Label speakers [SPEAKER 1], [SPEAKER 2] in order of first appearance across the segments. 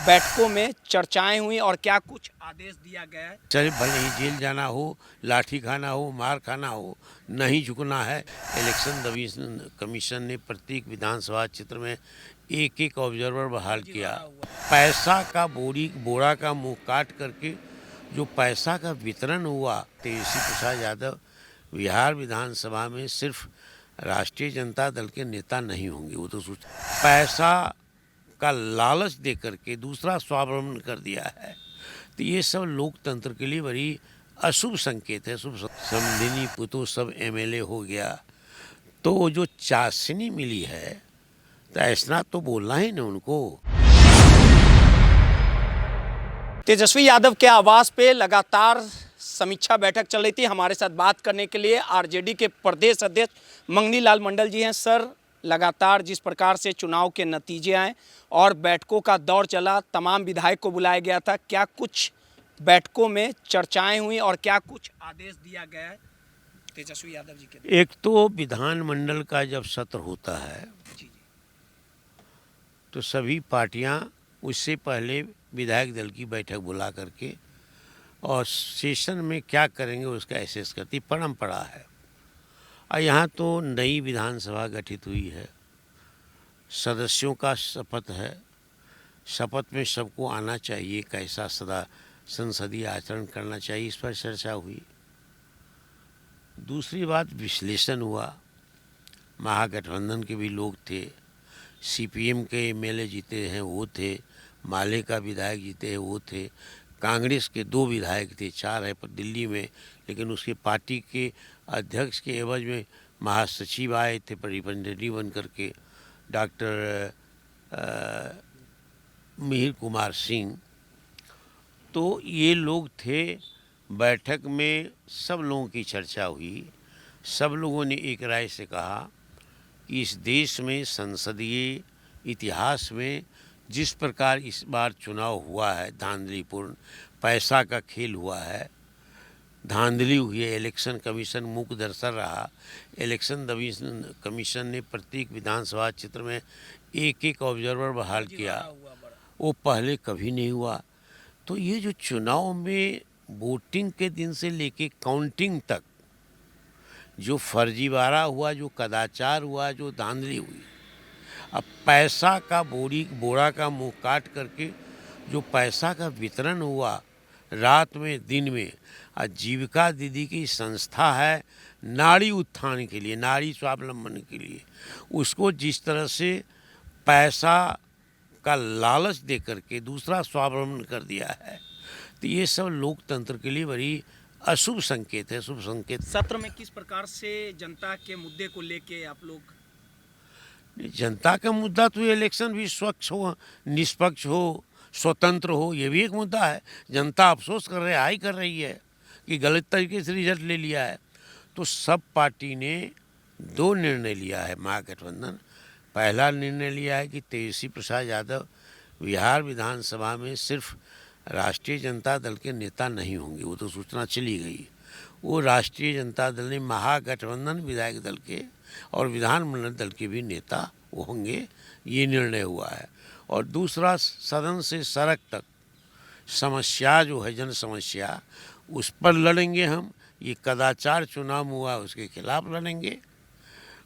[SPEAKER 1] बैठकों में चर्चाएं हुई और क्या कुछ आदेश दिया गया है।
[SPEAKER 2] चाहे भले ही जेल जाना हो, लाठी खाना हो, मार खाना हो, नहीं झुकना है। इलेक्शन कमीशन ने प्रत्येक विधानसभा क्षेत्र में एक एक ऑब्जर्वर बहाल किया। पैसा का बोरा का मुंह काट करके जो पैसा का वितरण हुआ, तेजस्वी प्रसाद यादव बिहार विधानसभा में सिर्फ राष्ट्रीय जनता दल के नेता नहीं होंगे, वो तो पैसा का लालच दे करके दूसरा स्वावलंबन कर दिया है। तो ये सब लोकतंत्र के लिए बड़ी अशुभ संकेत है। शुभ समधिनी पुतो सब एमएलए हो गया, तो जो चाशनी मिली है तो ऐसा तो बोलना ही ना उनको।
[SPEAKER 1] तेजस्वी यादव के आवास पे लगातार समीक्षा बैठक चल रही थी। हमारे साथ बात करने के लिए आरजेडी के प्रदेश अध्यक्ष मंगनी लाल मंडल जी हैं। सर, लगातार जिस प्रकार से चुनाव के नतीजे आए और बैठकों का दौर चला, तमाम विधायक को बुलाया गया था, क्या कुछ बैठकों में चर्चाएं हुई और क्या कुछ आदेश दिया गया है तेजस्वी यादव जी के?
[SPEAKER 2] एक तो विधानमंडल का जब सत्र होता है तो सभी पार्टियां उससे पहले विधायक दल की बैठक बुला करके और सेशन में क्या करेंगे उसका एसेस करती परंपरा है। और यहाँ तो नई विधानसभा गठित हुई है, सदस्यों का शपथ है, शपथ में सबको आना चाहिए, कैसा सदा संसदीय आचरण करना चाहिए, इस पर चर्चा हुई। दूसरी बात विश्लेषण हुआ, महागठबंधन के भी लोग थे, सीपीएम के एमएलए जीते हैं वो थे, माले का विधायक जीते हैं वो थे, कांग्रेस के 2 विधायक थे, 4 है पर दिल्ली में, लेकिन उसके पार्टी के अध्यक्ष के एवज में महासचिव आए थे रिप्रेजेंटेटिव बन करके, डॉक्टर मिहिर कुमार सिंह। तो ये लोग थे। बैठक में सब लोगों की चर्चा हुई। सब लोगों ने एक राय से कहा कि इस देश में संसदीय इतिहास में जिस प्रकार इस बार चुनाव हुआ है, धांधलीपूर्ण पैसा का खेल हुआ है, धांधली हुई है, इलेक्शन कमीशन मूक दर्शन रहा। इलेक्शन कमीशन ने प्रत्येक विधानसभा क्षेत्र में एक एक ऑब्जर्वर बहाल किया, वो पहले कभी नहीं हुआ। तो ये जो चुनाव में वोटिंग के दिन से लेके काउंटिंग तक जो फर्जीवाड़ा हुआ, जो कदाचार हुआ, जो धांधली हुई, अब पैसा का बोरा का मुंह काट करके जो पैसा का वितरण हुआ रात में दिन में, आजीविका दीदी की संस्था है नारी उत्थान के लिए, नारी स्वावलंबन के लिए, उसको जिस तरह से पैसा का लालच दे करके दूसरा स्वावलंबन कर दिया है, तो ये सब लोकतंत्र के लिए बड़ी अशुभ संकेत है। शुभ संकेत।
[SPEAKER 1] सत्र में किस प्रकार से जनता के मुद्दे को लेके आप लोग?
[SPEAKER 2] जनता का मुद्दा तो ये इलेक्शन भी स्वच्छ हो, निष्पक्ष हो, स्वतंत्र हो, ये भी एक मुद्दा है। जनता अफसोस कर रही है कि गलत तरीके से रिजल्ट ले लिया है। तो सब पार्टी ने 2 निर्णय लिया है। महागठबंधन पहला निर्णय लिया है कि तेजस्वी प्रसाद यादव बिहार विधानसभा में सिर्फ राष्ट्रीय जनता दल के नेता नहीं होंगे, वो तो सूचना चली गई। वो राष्ट्रीय जनता दल ने महागठबंधन विधायक दल के और विधानमंडल दल के भी नेता वो होंगे, ये निर्णय हुआ है। और दूसरा, सदन से सड़क तक समस्या जो है, जन समस्या, उस पर लड़ेंगे हम। ये कदाचार चुनाव हुआ उसके खिलाफ लड़ेंगे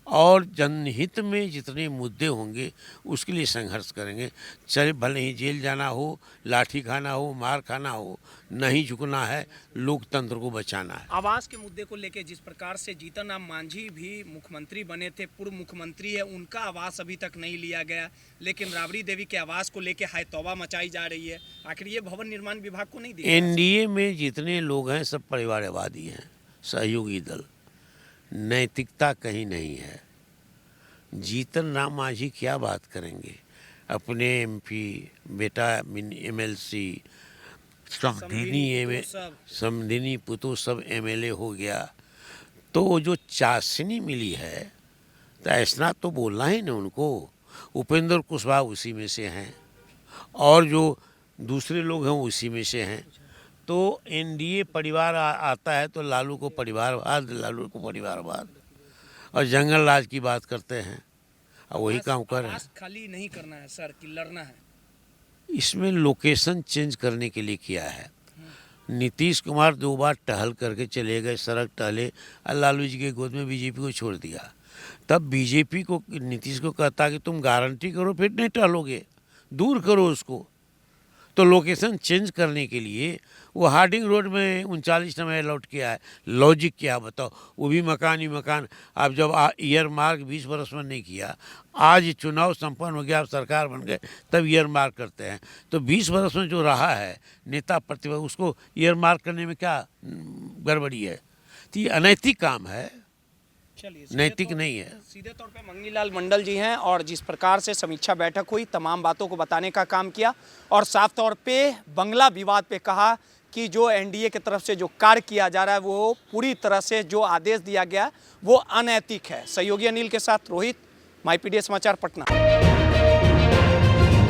[SPEAKER 2] और जनहित में जितने मुद्दे होंगे उसके लिए संघर्ष करेंगे। चाहे भले ही जेल जाना हो, लाठी खाना हो, मार खाना हो, नहीं झुकना है, लोकतंत्र को बचाना है।
[SPEAKER 1] आवास के मुद्दे को लेकर जिस प्रकार से जीतन राम मांझी भी मुख्यमंत्री बने थे, पूर्व मुख्यमंत्री है, उनका आवास अभी तक नहीं लिया गया, लेकिन राबड़ी देवी के आवास को लेकर हाय तौबा मचाई जा रही है। आखिर ये भवन निर्माण विभाग को नहीं दिया?
[SPEAKER 2] एनडीए में जितने लोग हैं सब परिवारवादी हैं, सहयोगी दल, नैतिकता कहीं नहीं है। जीतन राम मांझी क्या बात करेंगे? अपने एमपी बेटा एमएलसी, समधिनी पुतो सब एमएलए हो गया, तो जो चाशनी मिली है तो ऐसा तो बोलना ही ना उनको। उपेंद्र कुशवाहा उसी में से हैं और जो दूसरे लोग हैं उसी में से हैं। तो एनडीए परिवार आता है तो लालू को परिवारवाद और जंगल राज की बात करते हैं और वही काम कर रहे हैं।
[SPEAKER 1] खाली नहीं करना है सर, कि लड़ना है।
[SPEAKER 2] इसमें लोकेशन चेंज करने के लिए किया है। नीतीश कुमार 2 बार टहल करके चले गए, सड़क टहले और लालू जी के गोद में बीजेपी को छोड़ दिया। तब बीजेपी को नीतीश को कहता कि तुम गारंटी करो फिर नहीं टहलोगे, दूर करो उसको। तो लोकेशन चेंज करने के लिए वो हार्डिंग रोड में 39 नंबर अलॉट किया है। लॉजिक क्या बताओ, वो भी मकान ही मकान। अब जब ईयर मार्क 20 बरस में नहीं किया, आज चुनाव संपन्न हो गया, अब सरकार बन गए, तब ईयर मार्क करते हैं। तो 20 बरस में जो रहा है नेता प्रतिपक्ष, उसको ईयर मार्क करने में क्या गड़बड़ी है? तो ये अनैतिक काम है, नैतिक नहीं है।
[SPEAKER 1] सीधे तौर पे मंगनीलाल मंडल जी हैं और जिस प्रकार से समीक्षा बैठक हुई, तमाम बातों को बताने का काम किया और साफ तौर पे बंगला विवाद पे कहा कि जो एनडीए की तरफ से जो कार्य किया जा रहा है वो पूरी तरह से जो आदेश दिया गया वो अनैतिक है। सहयोगी अनिल के साथ रोहित, माईपीडीए समाचार, पटना।